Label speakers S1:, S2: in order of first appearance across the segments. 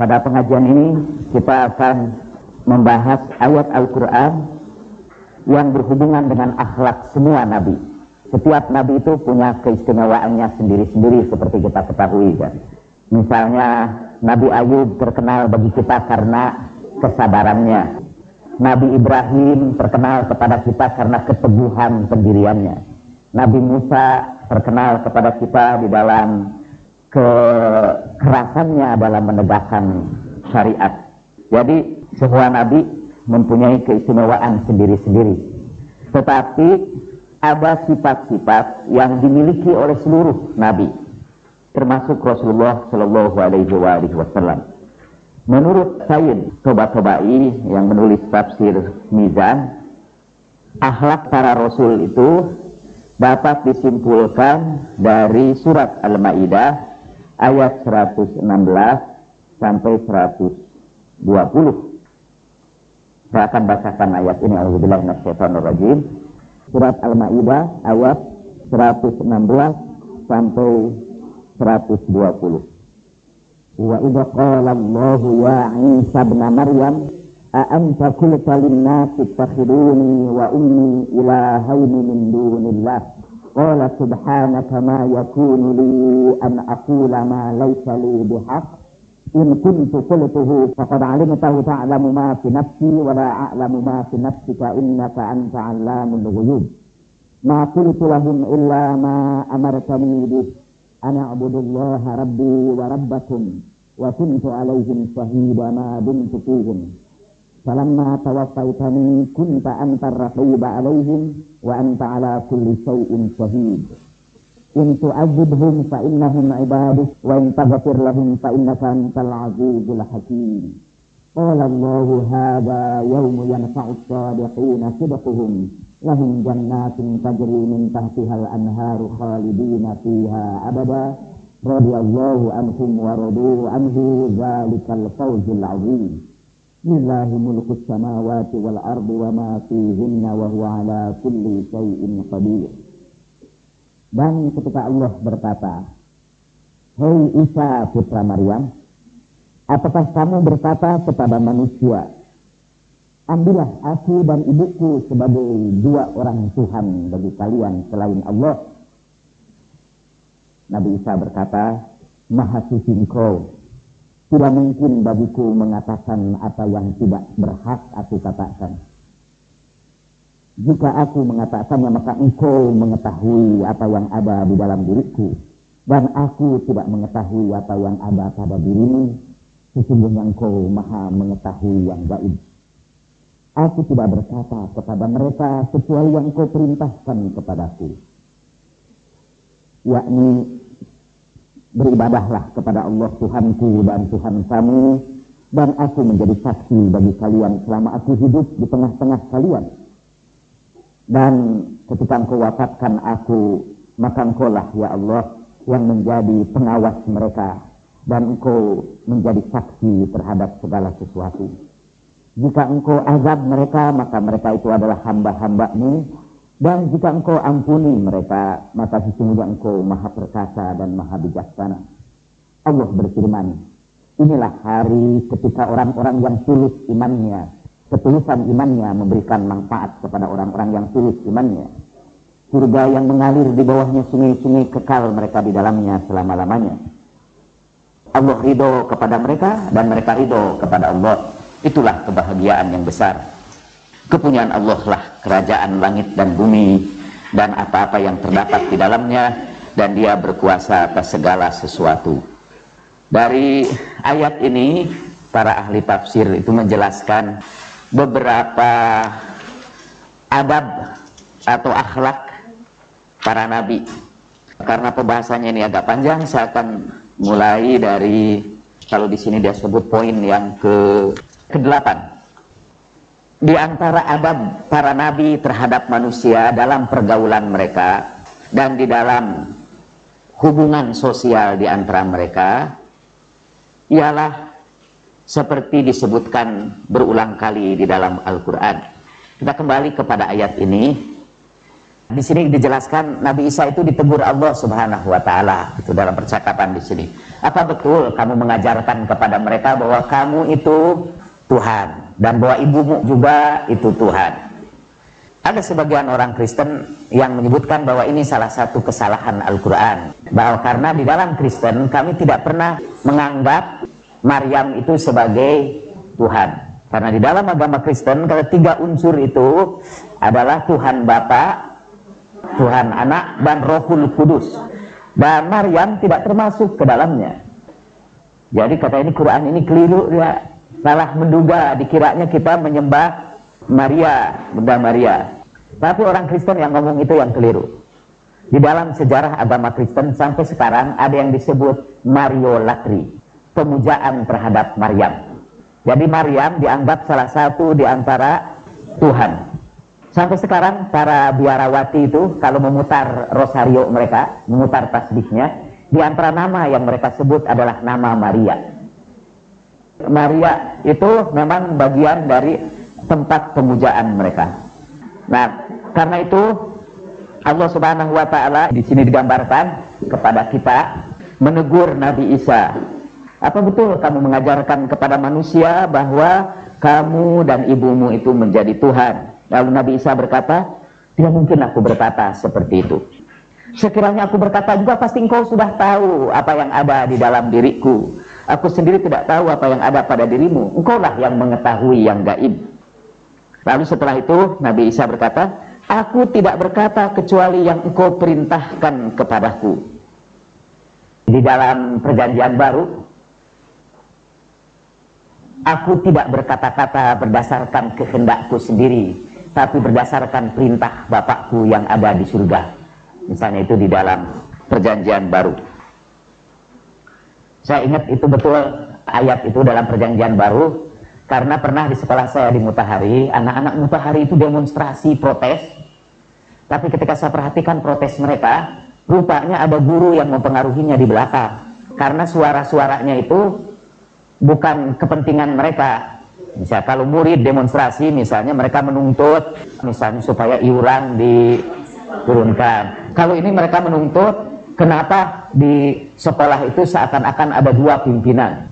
S1: Pada pengajian ini kita akan membahas ayat Al-Quran yang berhubungan dengan akhlak semua nabi. Setiap nabi itu punya keistimewaannya sendiri-sendiri seperti kita ketahui kan. Misalnya Nabi Ayub terkenal bagi kita karena kesabarannya. Nabi Ibrahim terkenal kepada kita karena keteguhan pendiriannya. Nabi Musa terkenal kepada kita di dalam kekerasannya dalam menegakkan syariat. Jadi semua nabi mempunyai keistimewaan sendiri-sendiri. Tetapi ada sifat-sifat yang dimiliki oleh seluruh nabi, termasuk Rasulullah Shallallahu Alaihi Wasallam. Menurut Sayyid Toba-Tobai yang menulis tafsir Mizan, akhlak para Rasul itu dapat disimpulkan dari surat Al-Ma'idah ayat 116 sampai 120. Saya akan bacakan ayat ini. A'udzubillahi minasyaitonirrajim. Surat Al-Ma'idah ayat 116 sampai 120. Wa idza qala Allahu ya Isa ibn Maryam a anta qulta lin-nasi ittakhiduni wa ummi ilahaini min dunillah qala subhanaka ma yakunu li an aqula ma laysa li bihaq in kuntu qultuhu faqad 'alimtahu ta'lamu ma fi nafsi wa la a'lamu ma fi nafsika innaka anta 'allamul ghuyub ma qultu lahum illa ma amartani bih ana a'budullaha rabbi wa rabbakum wa kuntu 'alaihim shahida ma dumtu fihim falamma tawaffaitani kunta antar raqiba 'alaihim wa anta 'ala kulli shay'in shahid in tu'adzibhum fa innahum 'ibaduk wa in taghfir lahum fa innaka antal 'azizul hakim qala Allahu hadha yawmu yanfa'u as-sadiqina sidquhum lahum jannatin tajri min tahtiha al-anharu khalidina fiha abada radiyallahu anhum wa radu anhu dzalikal fawzul 'azim lillahi mulku samawati wal ardi wa ma fihinna wa huwa 'ala kulli shay'in qadir. Dan ketika Allah berkata, "Hei Isa putra Maryam, apakah kamu berkata kepada manusia, ambillah aku dan ibuku sebagai dua orang Tuhan bagi kalian selain Allah?" Nabi Isa berkata, "Maha suci Engkau, tidak mungkin bagiku mengatakan apa yang tidak berhak aku katakan. Jika aku mengatakannya maka Engkau mengetahui apa yang ada di dalam diriku, dan aku tidak mengetahui apa yang ada pada dirimu. Sesungguhnya Engkau Maha mengetahui yang gaib. Aku tidak berkata kepada mereka kecuali yang Kau perintahkan kepadaku, yakni beribadahlah kepada Allah Tuhanku dan Tuhan kamu, dan aku menjadi saksi bagi kalian selama aku hidup di tengah-tengah kalian. Dan ketika Engkau wafatkan aku, maka Engkau lah ya Allah yang menjadi pengawas mereka, dan Engkau menjadi saksi terhadap segala sesuatu. Jika Engkau azab mereka, maka mereka itu adalah hamba-hamba-Mu, dan jika Engkau ampuni mereka, maka sesungguhnya Engkau Maha Perkasa dan Maha Bijaksana. Allah berfirman, inilah hari ketika orang-orang yang tulus imannya, ketulusan imannya memberikan manfaat kepada orang-orang yang tulus imannya. Surga yang mengalir di bawahnya sungai-sungai kekal mereka di dalamnya selama-lamanya. Allah ridho kepada mereka dan mereka ridho kepada Allah. Itulah kebahagiaan yang besar. Kepunyaan Allah lah kerajaan langit dan bumi dan apa-apa yang terdapat di dalamnya, dan Dia berkuasa atas segala sesuatu. Dari ayat ini para ahli tafsir itu menjelaskan beberapa adab atau akhlak para nabi. Karena pembahasannya ini agak panjang, saya akan mulai dari, kalau di sini dia sebut poin yang ke-8. Di antara adab para nabi terhadap manusia dalam pergaulan mereka dan di dalam hubungan sosial di antara mereka ialah seperti disebutkan berulang kali di dalam Al-Quran. Kita kembali kepada ayat ini.
S2: Di sini dijelaskan Nabi Isa itu ditegur Allah Subhanahu wa taala itu dalam percakapan di sini. Apa betul kamu mengajarkan kepada mereka bahwa kamu itu Tuhan dan bahwa ibumu juga itu Tuhan? Ada sebagian orang Kristen yang menyebutkan bahwa ini salah satu kesalahan Al-Quran, bahwa karena di dalam Kristen kami tidak pernah menganggap Maryam itu sebagai Tuhan. Karena di dalam agama Kristen ketiga unsur itu adalah Tuhan Bapa, Tuhan Anak, dan Rohul Kudus. Dan Maryam tidak termasuk ke dalamnya. Jadi kata ini Quran ini keliru, ya, salah menduga, dikiranya kita menyembah Maria, Bunda Maria. Tapi orang Kristen yang ngomong itu yang keliru. Di dalam sejarah agama Kristen sampai sekarang ada yang disebut Mariolatri, pemujaan terhadap Maryam. Jadi Maryam dianggap salah satu di antara Tuhan. Sampai sekarang para biarawati itu kalau memutar rosario mereka, memutar tasbihnya, di antara nama yang mereka sebut adalah nama Maria. Maria itu memang bagian dari tempat pemujaan mereka. Nah, karena itu Allah Subhanahu wa taala di sini digambarkan kepada kita menegur Nabi Isa. Apa betul kamu mengajarkan kepada manusia bahwa kamu dan ibumu itu menjadi Tuhan? Lalu Nabi Isa berkata, tidak mungkin aku berkata seperti itu. Sekiranya aku berkata juga pasti engkau sudah tahu apa yang ada di dalam diriku. Aku sendiri tidak tahu apa yang ada pada dirimu. Engkaulah yang mengetahui yang gaib. Lalu setelah itu Nabi Isa berkata, aku tidak berkata kecuali yang engkau perintahkan kepadaku. Di dalam perjanjian baru, aku tidak berkata-kata berdasarkan kehendakku sendiri, tapi berdasarkan perintah Bapakku yang ada di surga. Misalnya itu di dalam perjanjian baru. Saya ingat itu betul ayat itu dalam perjanjian baru, karena pernah di sekolah saya di Mutahari, anak-anak Mutahari itu demonstrasi protes. Tapi ketika saya perhatikan protes mereka, rupanya ada guru yang mempengaruhinya di belakang. Karena suara-suaranya itu bukan kepentingan mereka. Misalnya kalau murid demonstrasi, misalnya mereka menuntut misalnya supaya iuran diturunkan. Kalau ini mereka menuntut kenapa di sekolah itu seakan-akan ada dua pimpinan.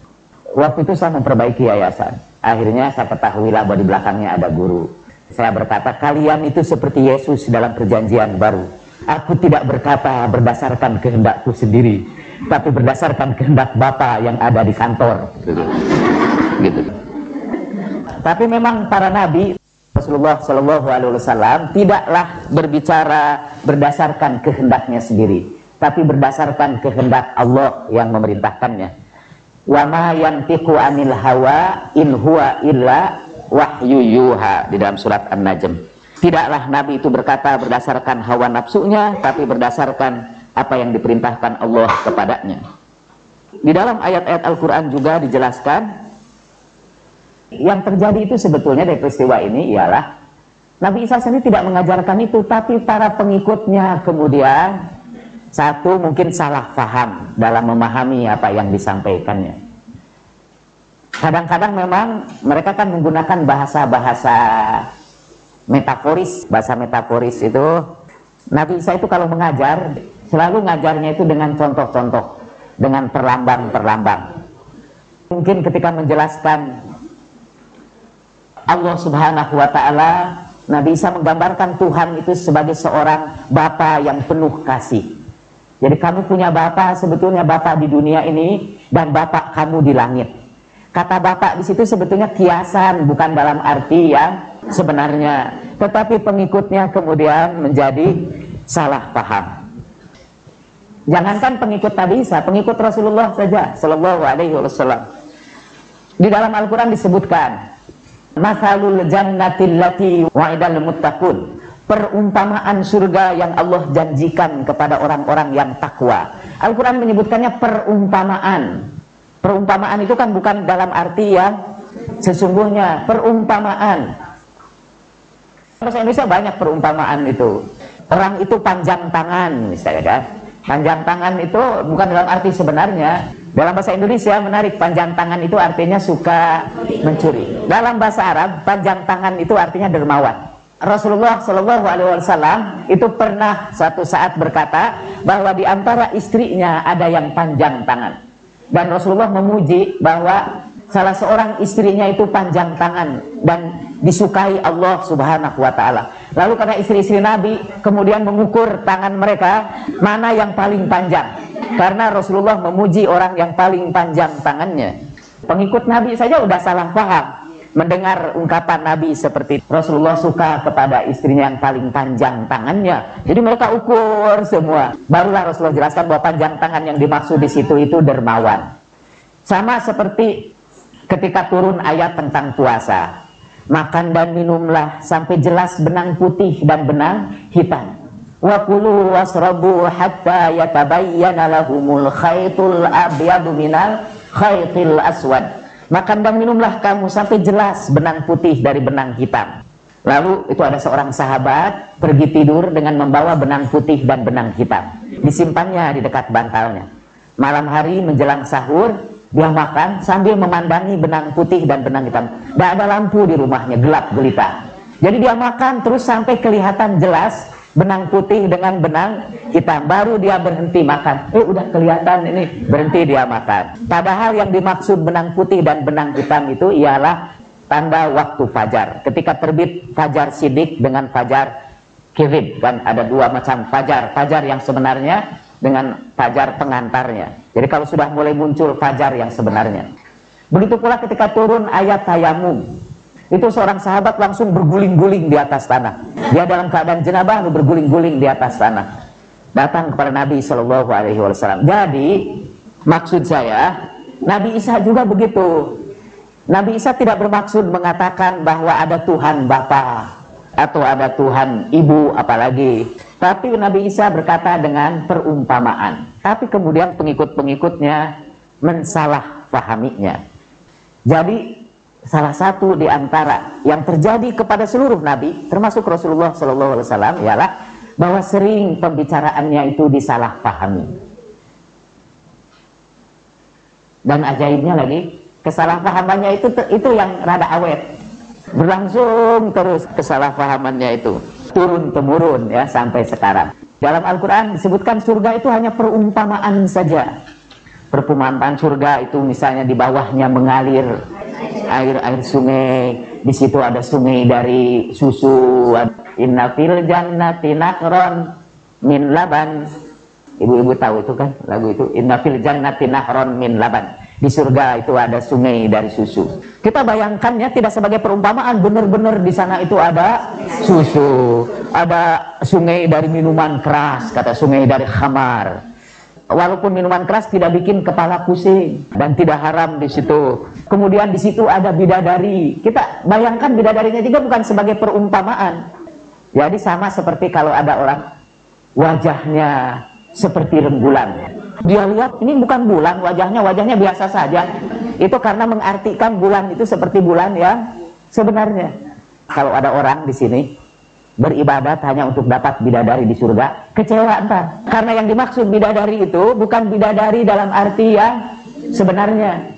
S2: Waktu itu saya memperbaiki yayasan. Akhirnya saya ketahuilah bahwa di belakangnya ada guru. Saya berkata, kalian itu seperti Yesus dalam perjanjian baru. Aku tidak berkata berdasarkan kehendakku sendiri, tapi berdasarkan kehendak Bapa yang ada di kantor. Gitu. Tapi memang para nabi Rasulullah Shallallahu Alaihi Wasallam tidaklah berbicara berdasarkan kehendaknya sendiri, tapi berdasarkan kehendak Allah yang memerintahkannya. Wa ma yantiqu anil hawa in huwa illa wahyu yuha, di dalam surat An-Najm. Tidaklah nabi itu berkata berdasarkan hawa nafsunya, tapi berdasarkan apa yang diperintahkan Allah kepadanya. Di dalam ayat-ayat Al-Quran juga dijelaskan yang terjadi itu sebetulnya dari peristiwa ini ialah Nabi Isa sendiri tidak mengajarkan itu, tapi para pengikutnya kemudian satu mungkin salah paham dalam memahami apa yang disampaikannya. Kadang-kadang memang mereka kan menggunakan bahasa-bahasa metaforis. Bahasa metaforis itu Nabi Isa itu kalau mengajar selalu ngajarnya itu dengan contoh-contoh, dengan perlambang-perlambang. Mungkin ketika menjelaskan Allah Subhanahu wa ta'ala, Nabi Isa menggambarkan Tuhan itu sebagai seorang Bapa yang penuh kasih. Jadi kamu punya Bapa, sebetulnya Bapa di dunia ini dan Bapa kamu di langit. Kata Bapa di situ sebetulnya kiasan, bukan dalam arti yang sebenarnya. Tetapi pengikutnya kemudian menjadi salah paham. Jangankan pengikut Nabi Isa, pengikut Rasulullah saja Sallallahu Alaihi Wasallam. Di dalam Al-Quran disebutkan Masalul jannatil lati wa'idal muttaqun, perumpamaan surga yang Allah janjikan kepada orang-orang yang takwa. Al-Quran menyebutkannya perumpamaan. Perumpamaan itu kan bukan dalam arti yang sesungguhnya, perumpamaan. Bahasa Indonesia banyak perumpamaan itu. Orang itu panjang tangan misalnya kan. Panjang tangan itu bukan dalam arti sebenarnya. Dalam bahasa Indonesia menarik, panjang tangan itu artinya suka mencuri. Dalam bahasa Arab, panjang tangan itu artinya dermawan. Rasulullah Shallallahu Alaihi Wasallam itu pernah suatu saat berkata bahwa di antara istrinya ada yang panjang tangan, dan Rasulullah memuji bahwa salah seorang istrinya itu panjang tangan dan disukai Allah Subhanahu Wa Taala. Lalu karena istri-istri Nabi kemudian mengukur tangan mereka mana yang paling panjang, karena Rasulullah memuji orang yang paling panjang tangannya. Pengikut Nabi saja udah salah paham mendengar ungkapan Nabi seperti Rasulullah suka kepada istrinya yang paling panjang tangannya. Jadi mereka ukur semua. Barulah Rasulullah jelaskan bahwa panjang tangan yang dimaksud di situ itu dermawan. Sama seperti ketika turun ayat tentang puasa. Makan dan minumlah sampai jelas benang putih dan benang hitam. Wa kulu wasrabu hatta yatabayyana lahumul khaytul abyadu minal khaytil aswad. Makan dan minumlah kamu sampai jelas benang putih dari benang hitam. Lalu itu ada seorang sahabat pergi tidur dengan membawa benang putih dan benang hitam. Disimpannya di dekat bantalnya. Malam hari menjelang sahur, dia makan sambil memandangi benang putih dan benang hitam. Tidak ada lampu di rumahnya, gelap gelita. Jadi dia makan terus sampai kelihatan jelas benang putih dengan benang hitam. Baru dia berhenti makan. Udah kelihatan ini, berhenti dia makan. Padahal yang dimaksud benang putih dan benang hitam itu ialah tanda waktu fajar. Ketika terbit fajar sidik dengan fajar kirib, kan ada dua macam fajar. Fajar yang sebenarnya dengan fajar pengantarnya. Jadi kalau sudah mulai muncul fajar yang sebenarnya. Begitu pula ketika turun ayat tayamum. Itu seorang sahabat langsung berguling-guling di atas tanah. Dia dalam keadaan jenabah lalu berguling-guling di atas tanah. Datang kepada Nabi Shallallahu Alaihi Wasallam. Jadi maksud saya, Nabi Isa juga begitu. Nabi Isa tidak bermaksud mengatakan bahwa ada Tuhan Bapa atau ada Tuhan Ibu apalagi. Tapi Nabi Isa berkata dengan perumpamaan. Tapi kemudian pengikut-pengikutnya mensalahpahaminya. Jadi salah satu di antara yang terjadi kepada seluruh Nabi, termasuk Rasulullah SAW, ialah bahwa sering pembicaraannya itu disalahpahami. Dan ajaibnya lagi, kesalahpahamannya itu yang rada awet, berlangsung terus kesalahpahamannya itu, turun-temurun ya sampai sekarang. Dalam Al-Quran disebutkan surga itu hanya perumpamaan saja. Perumpamaan surga itu misalnya di bawahnya mengalir air sungai, di situ ada sungai dari susu. Inna fil jannati nahron min laban. Ibu-ibu tahu itu kan lagu itu, Inna fil jannati nahron min laban. Di surga itu ada sungai dari susu. Kita bayangkannya tidak sebagai perumpamaan, benar-benar di sana itu ada susu, ada sungai dari minuman keras, kata sungai dari khamar. Walaupun minuman keras tidak bikin kepala pusing dan tidak haram di situ. Kemudian di situ ada bidadari. Kita bayangkan bidadarinya juga bukan sebagai perumpamaan. Jadi sama seperti kalau ada orang wajahnya seperti rembulan. Dia lihat ini bukan bulan, wajahnya biasa saja. Itu karena mengartikan bulan itu seperti bulan yang sebenarnya. Kalau ada orang di sini beribadat hanya untuk dapat bidadari di surga, kecewa entar. Karena yang dimaksud bidadari itu bukan bidadari dalam arti yang sebenarnya.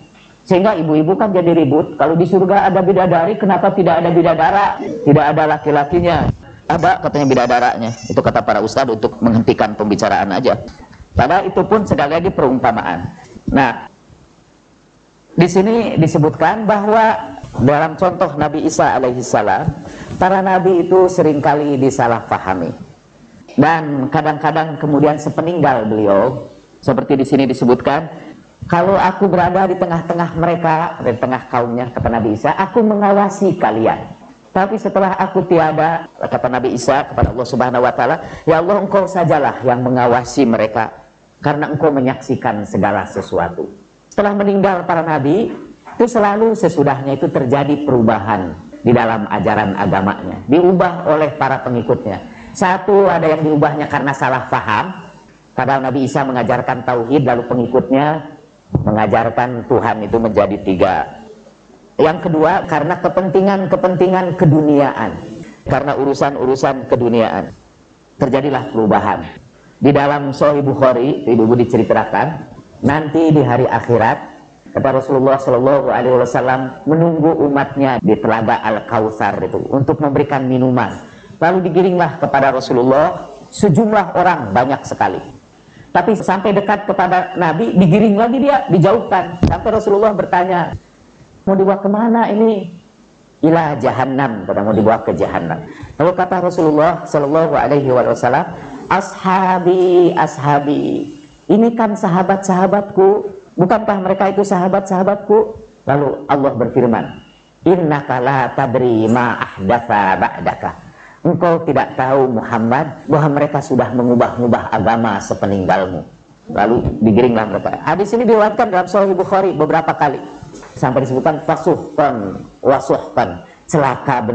S2: Sehingga ibu-ibu kan jadi ribut, kalau di surga ada bidadari, kenapa tidak ada bidadara? Tidak ada laki-lakinya. Ada katanya bidadaranya. Itu kata para ustadz untuk menghentikan pembicaraan aja. Padahal itu pun sekali lagi perumpamaan. Nah, di sini disebutkan bahwa dalam contoh Nabi Isa alaihissalam, para nabi itu seringkali disalahpahami. Dan kadang-kadang kemudian sepeninggal beliau, seperti di sini disebutkan, kalau aku berada di tengah-tengah mereka, di tengah kaumnya, kata Nabi Isa, aku mengawasi kalian. Tapi setelah aku tiada, kata Nabi Isa kepada Allah Subhanahu wa Ta'ala, ya Allah, engkau sajalah yang mengawasi mereka, karena engkau menyaksikan segala sesuatu. Setelah meninggal para nabi, itu selalu sesudahnya itu terjadi perubahan di dalam ajaran agamanya, diubah oleh para pengikutnya. Satu, ada yang diubahnya karena salah paham. Padahal Nabi Isa mengajarkan tauhid, lalu pengikutnya mengajarkan Tuhan itu menjadi tiga. Yang kedua, karena kepentingan keduniaan, karena urusan-urusan keduniaan, terjadilah perubahan. Di dalam Sahih Bukhari, ibu-ibu diceritakan, nanti di hari akhirat, kata Rasulullah Shallallahu Alaihi Wasallam menunggu umatnya di telaga Al-Kautsar itu untuk memberikan minuman. Lalu digiringlah kepada Rasulullah sejumlah orang banyak sekali. Tapi sampai dekat kepada Nabi, digiring lagi dia, dijauhkan. Sampai Rasulullah bertanya, mau dibawa kemana ini? Ila jahannam, mau dibawa ke jahannam. Lalu kata Rasulullah Shallallahu Alaihi Wasallam, ashabi, ashabi, ini kan sahabat-sahabatku, bukankah mereka itu sahabat-sahabatku? Lalu Allah berfirman, innaka la tadri ma ahdatha ba'daka. Engkau tidak tahu Muhammad bahwa mereka sudah mengubah-ubah agama sepeninggalmu. Lalu digiringlah mereka. Hadis ini diriwayatkan dalam Sahih Bukhari beberapa kali. Sampai disebutkan fasuhkan, wasuhkan, celaka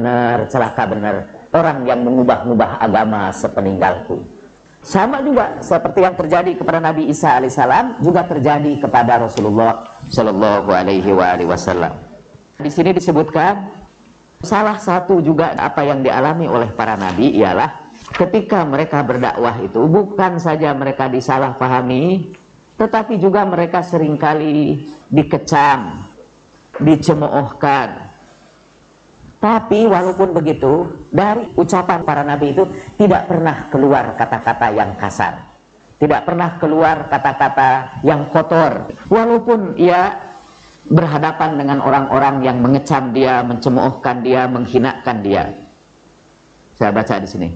S2: benar orang yang mengubah-ubah agama sepeninggalku. Sama juga seperti yang terjadi kepada Nabi Isa alaihissalam juga terjadi kepada Rasulullah Shallallahu Alaihi Wasallam. Di sini disebutkan salah satu juga apa yang dialami oleh para nabi ialah ketika mereka berdakwah itu bukan saja mereka disalahpahami, tetapi juga mereka seringkali dikecam, dicemoohkan. Tapi walaupun begitu, dari ucapan para nabi itu tidak pernah keluar kata-kata yang kasar, tidak pernah keluar kata-kata yang kotor. Walaupun ia berhadapan dengan orang-orang yang mengecam dia, mencemoohkan dia, menghinakan dia. Saya baca di sini.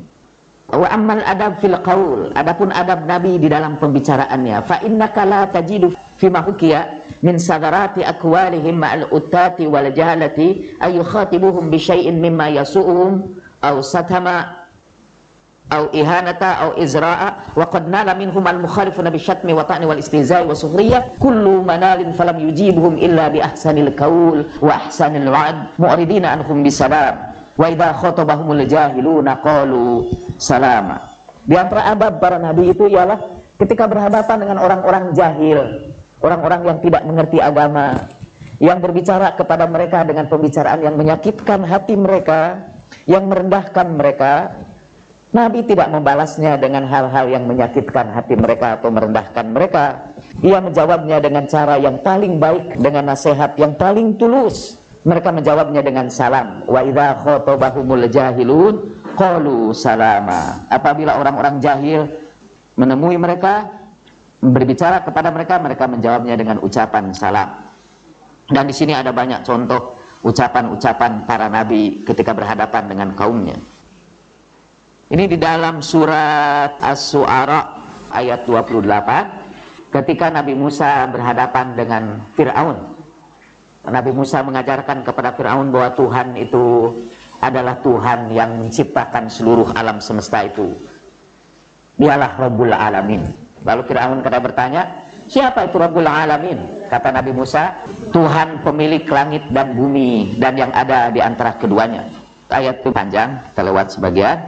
S2: Wa ammal adab fil qaul, adapun adab Nabi di dalam pembicaraannya, fa innaka la tajidu fi ma hukiya min sagarati aqwalihim ma'al uttati wal jahalati ay yukhatibuhum bi syai'in mimma yasu'uhum aw satama aw ihanata aw izra'a wa qad nala minhum al mukhalifuna bi syatmi wa ta'ni wal istihza'i wa sukhriyah kullu manalin falam yujibuhum illa bi ahsanil qaul wa ahsanil wa'd mu'ridina anhum bisalam wa idza khatabahumul jahiluna qalu salama. Di antara adab para nabi itu ialah ketika berhadapan dengan orang-orang jahil, orang-orang yang tidak mengerti agama, yang berbicara kepada mereka dengan pembicaraan yang menyakitkan hati mereka, yang merendahkan mereka, Nabi tidak membalasnya dengan hal-hal yang menyakitkan hati mereka atau merendahkan mereka. Ia menjawabnya dengan cara yang paling baik, dengan nasihat yang paling tulus. Mereka menjawabnya dengan salam. Wa idza khatabahumul jahilun qalu salama. Apabila orang-orang jahil menemui mereka, berbicara kepada mereka, mereka menjawabnya dengan ucapan salam. Dan di sini ada banyak contoh ucapan-ucapan para nabi ketika berhadapan dengan kaumnya. Ini di dalam surat As-Su'ara ayat 28 ketika Nabi Musa berhadapan dengan Fir'aun. Nabi Musa mengajarkan kepada Fir'aun bahwa Tuhan itu adalah Tuhan yang menciptakan seluruh alam semesta itu. Dialah Rabbul Alamin. Lalu Fir'aun kata bertanya, siapa itu Rabbul Alamin? Kata Nabi Musa, Tuhan pemilik langit dan bumi dan yang ada di antara keduanya. Ayat itu panjang, kita lewat sebagian.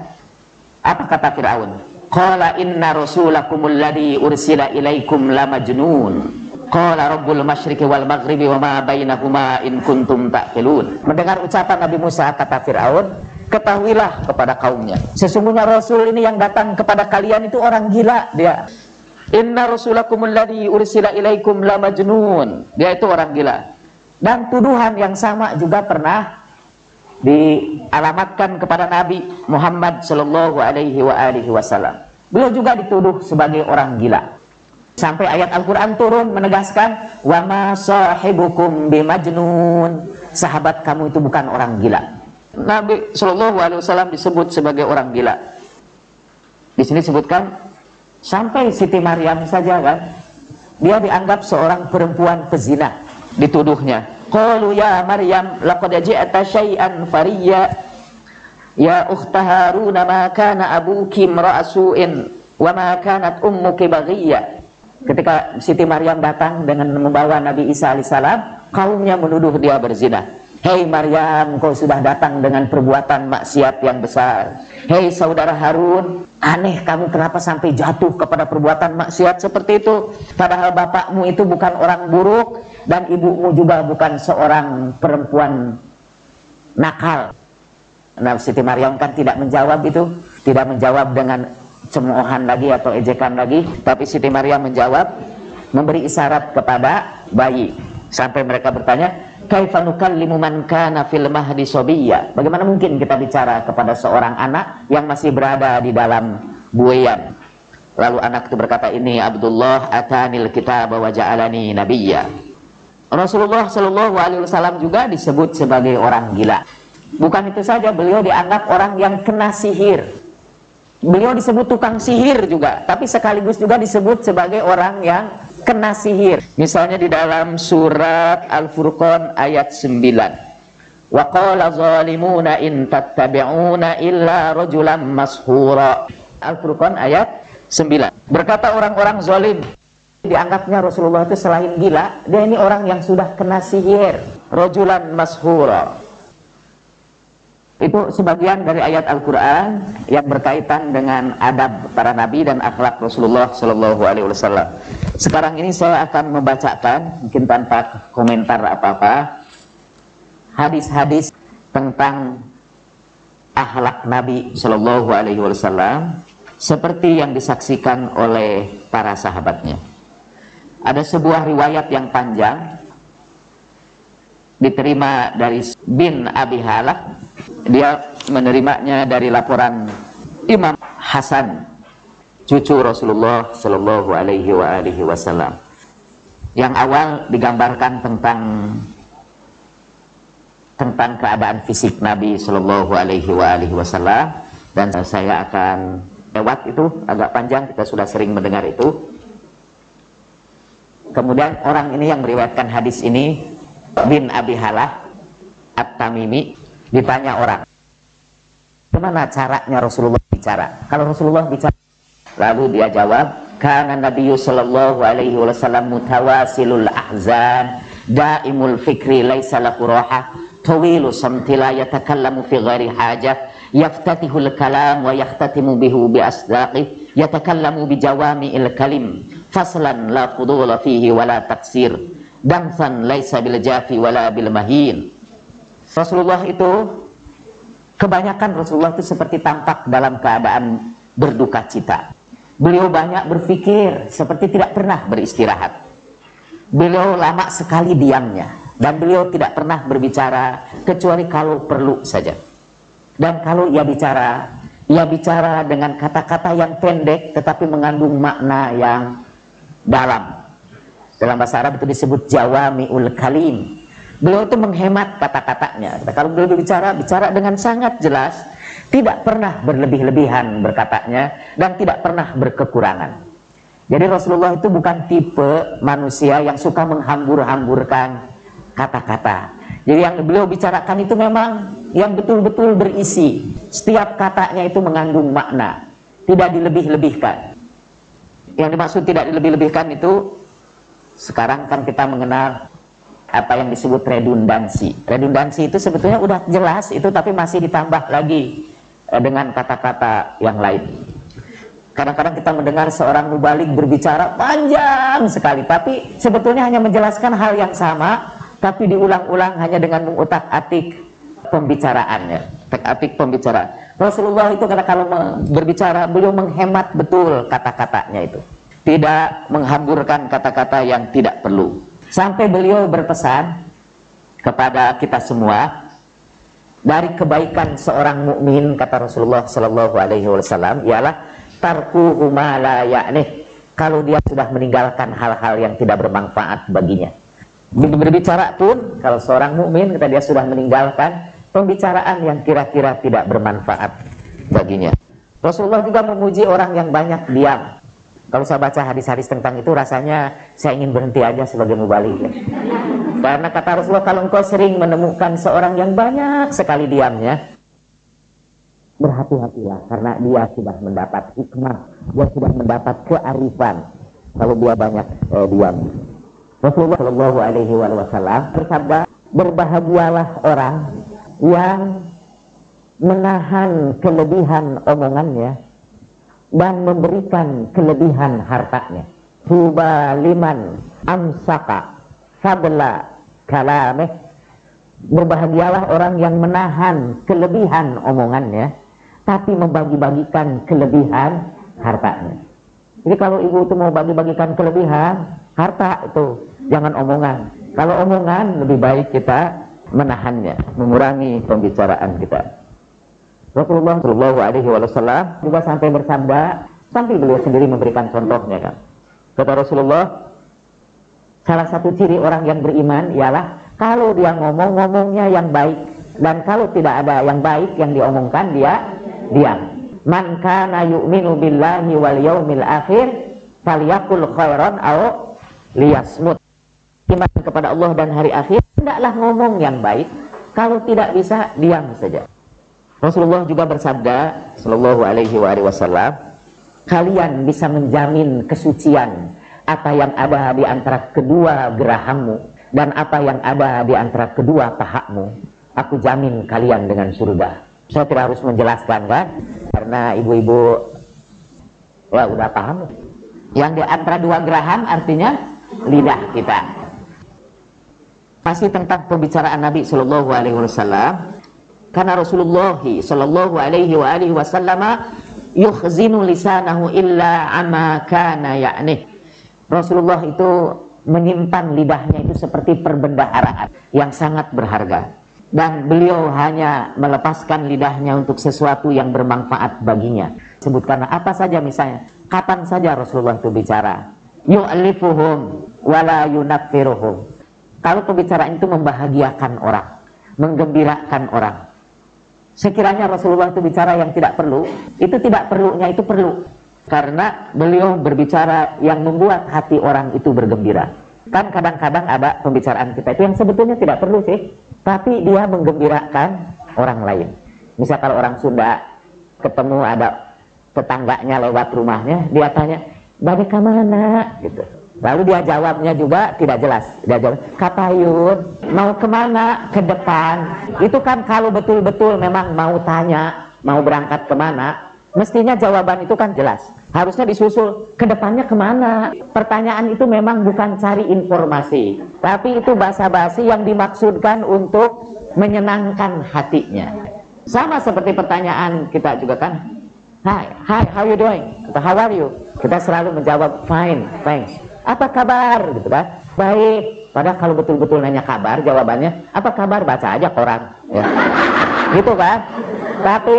S2: Apa kata Fir'aun? Qala inna rasulakumul ladzi ursila ilaikum lamajnun. Qala rabbul masyriqi wal maghribi wa ma bainahuma in kuntum ta'qilun. Mendengar ucapan Nabi Musa, kata Fir'aun, ketahuilah kepada kaumnya, sesungguhnya Rasul ini yang datang kepada kalian itu orang gila dia. Inna rasulakumul ladzi ursila ilaikum lamajnun. Dia itu orang gila. Dan tuduhan yang sama juga pernah dialamatkan kepada Nabi Muhammad Shallallahu Alaihi Wasallam. Beliau juga dituduh sebagai orang gila. Sampai ayat Al-Quran turun menegaskan, wa ma sahibukum bimajnun. Sahabat kamu itu bukan orang gila. Nabi Shallallahu Alaihi Wasallam disebut sebagai orang gila. Di sini disebutkan sampai Siti Maryam saja kan, dia dianggap seorang perempuan pezina, dituduhnya. Qalu ya Maryam laqad ji'ta syai'an fariyya ya ukhta Harun ma kana abuki imra'asu'in wa ma kanat ummuki baghiyya. Ketika Siti Maryam datang dengan membawa Nabi Isa alaihissalam, kaumnya menuduh dia berzina. Hei Maryam, kau sudah datang dengan perbuatan maksiat yang besar. Hei saudara Harun, aneh kamu kenapa sampai jatuh kepada perbuatan maksiat seperti itu. Padahal bapakmu itu bukan orang buruk dan ibumu juga bukan seorang perempuan nakal. Nah, Siti Maryam kan tidak menjawab itu, tidak menjawab dengan cemoohan lagi atau ejekan lagi, tapi Siti Maryam menjawab, memberi isyarat kepada bayi. Sampai mereka bertanya, Kaifa nukallimu man kana fil mahdi sabiyya? Bagaimana mungkin kita bicara kepada seorang anak yang masih berada di dalam buayan? Lalu anak itu berkata, ini Abdullah atanil kitaba wa ja'alani nabiyya. Rasulullah Shallallahu Alaihi Wasallam juga disebut sebagai orang gila. Bukan itu saja, beliau dianggap orang yang kena sihir. Beliau disebut tukang sihir juga, tapi sekaligus juga disebut sebagai orang yang kena sihir. Misalnya di dalam surat Al-Furqan ayat 9. Wa qala zalimuna in tattabi'una illa rajulan mashura. Al-Furqan ayat 9. Berkata orang-orang zalim, dianggapnya Rasulullah itu selain gila, dia ini orang yang sudah kena sihir. Rajulan mashura. Itu sebagian dari ayat Al-Quran yang berkaitan dengan adab para nabi dan akhlak Rasulullah Shallallahu Alaihi Wasallam. Sekarang ini saya akan membacakan, mungkin tanpa komentar apa-apa, hadis-hadis tentang akhlak Nabi Shallallahu Alaihi Wasallam seperti yang disaksikan oleh para sahabatnya. Ada sebuah riwayat yang panjang diterima dari bin Abi Halah. Dia menerimanya dari laporan Imam Hasan, cucu Rasulullah Shallallahu Alaihi Wasallam. Yang awal digambarkan tentang keadaan fisik Nabi Shallallahu Alaihi Wasallam, dan saya akan lewat itu, agak panjang, kita sudah sering mendengar itu. Kemudian orang ini yang meriwayatkan hadis ini, bin Abi Halah At-Tamimi, ditanya orang, bagaimana caranya Rasulullah bicara? Kalau Rasulullah bicara, lalu dia jawab, kana Nabiyyu sallallahu alaihi wasallam mutawasilul ahzan, daimul fikri laisa lahu raha, tawilu samti la yatakallamu fi ghairi hajah, yaftatihul kalam wa yahtatimu bihu bi asdaqi, yatakallamu bi jawami'il kalim, faslan la fudula fihi wa la taksir, damsan laisa bil jafi wa la bil mahin. Rasulullah itu, kebanyakan Rasulullah itu seperti tampak dalam keadaan berduka cita. Beliau banyak berpikir, seperti tidak pernah beristirahat. Beliau lama sekali diamnya, dan beliau tidak pernah berbicara kecuali kalau perlu saja. Dan kalau ia bicara dengan kata-kata yang pendek tetapi mengandung makna yang dalam. Dalam bahasa Arab itu disebut jawami'ul kalim. Beliau itu menghemat kata-katanya. Kalau beliau bicara dengan sangat jelas, tidak pernah berlebih-lebihan berkatanya, dan tidak pernah berkekurangan. Jadi Rasulullah itu bukan tipe manusia yang suka menghambur-hamburkan kata-kata. Jadi yang beliau bicarakan itu memang yang betul-betul berisi. Setiap katanya itu mengandung makna, tidak dilebih-lebihkan. Yang dimaksud tidak dilebih-lebihkan itu, sekarang kan kita mengenal apa yang disebut redundansi. Redundansi itu sebetulnya udah jelas itu, tapi masih ditambah lagi dengan kata-kata yang lain. Kadang-kadang kita mendengar seorang mubalik berbicara panjang sekali, tapi sebetulnya hanya menjelaskan hal yang sama, tapi diulang-ulang hanya dengan mengutak-atik pembicaraannya, utak-atik pembicaraan. Rasulullah itu kalau berbicara, beliau menghemat betul kata-katanya itu, tidak menghamburkan kata-kata yang tidak perlu. Sampai beliau berpesan kepada kita semua, dari kebaikan seorang mukmin, kata Rasulullah Shallallahu Alaihi Wasallam, ialah tarkuhu ma la ya'nih, kalau dia sudah meninggalkan hal-hal yang tidak bermanfaat baginya. Berbicara pun, kalau seorang mukmin, kata dia sudah meninggalkan pembicaraan yang kira-kira tidak bermanfaat baginya. Rasulullah juga memuji orang yang banyak diam. Kalau saya baca hadis-hadis tentang itu, rasanya saya ingin berhenti aja sebagai mubalik. Karena kata Rasulullah, kalau engkau sering menemukan seorang yang banyak sekali diamnya, berhati-hatilah, karena dia sudah mendapat hikmah, dia sudah mendapat kearifan kalau dia banyak diam. Rasulullah Shallallahu Alaihi Wasallam bersabda, berbahagialah orang yang menahan kelebihan omongannya dan memberikan kelebihan hartanya. Tuba liman amsaka sabla kalameh, berbahagialah orang yang menahan kelebihan omongannya tapi membagi-bagikan kelebihan hartanya. Jadi kalau ibu itu mau bagi-bagikan kelebihan harta, itu jangan omongan, Kalau omongan lebih baik kita menahannya, mengurangi pembicaraan kita. Rasulullah Shallallahu Alaihi Wasallam juga sampai bersabda, sampai beliau sendiri memberikan contohnya kan. Kata Rasulullah, salah satu ciri orang yang beriman ialah kalau dia ngomongnya yang baik, dan kalau tidak ada yang baik yang diomongkan dia diam. Man kana yu'minu billahi wal yaumil akhir falyakul khairan aw liyasmut. Iman kepada Allah dan hari akhir, hendaklah ngomong yang baik, kalau tidak bisa diam saja. Rasulullah juga bersabda sallallahu alaihi wasallam, kalian bisa menjamin kesucian apa yang ada di antara kedua gerahammu dan apa yang ada di antara kedua pahakmu. Aku jamin kalian dengan surga. Saya tidak harus menjelaskan kan, karena ibu-ibu ya udah paham. Yang di antara dua geraham artinya lidah kita. Masih tentang pembicaraan Nabi Shallallahu Alaihi Wasallam, karena Rasulullah Shallallahu Alaihi Wasallam yukhzinu lisanahu illa amma kana ya'nih. Rasulullah itu menyimpan lidahnya itu seperti perbendaharaan yang sangat berharga, dan beliau hanya melepaskan lidahnya untuk sesuatu yang bermanfaat baginya. Sebutkan apa saja, misalnya kapan saja Rasulullah itu bicara, yu'alifuhum wala yunaffiruhum. Kalau pembicaraan itu membahagiakan orang, menggembirakan orang. Sekiranya Rasulullah itu bicara yang tidak perlu, itu tidak perlunya itu perlu. Karena beliau berbicara yang membuat hati orang itu bergembira. Kan kadang-kadang ada pembicaraan kita itu yang sebetulnya tidak perlu sih, tapi dia menggembirakan orang lain. Misal kalau orang Sunda ketemu ada tetangganya lewat rumahnya, dia tanya, "Bagi ke mana?" gitu. Lalu dia jawabnya juga tidak jelas. Dia jawab, "Kapayun, mau kemana?" "Ke depan." Itu kan kalau betul-betul memang mau tanya, mau berangkat kemana, mestinya jawaban itu kan jelas. Harusnya disusul, ke depannya kemana? Pertanyaan itu memang bukan cari informasi, tapi itu basa-basi yang dimaksudkan untuk menyenangkan hatinya. Sama seperti pertanyaan kita juga kan, "Hi, how you doing?" Atau "How are you?" Kita selalu menjawab, "Fine, thanks." "Apa kabar?" gitu kan. "Baik." Padahal kalau betul-betul nanya kabar, jawabannya, "Apa kabar?" Baca aja koran ya. Gitu kan. Tapi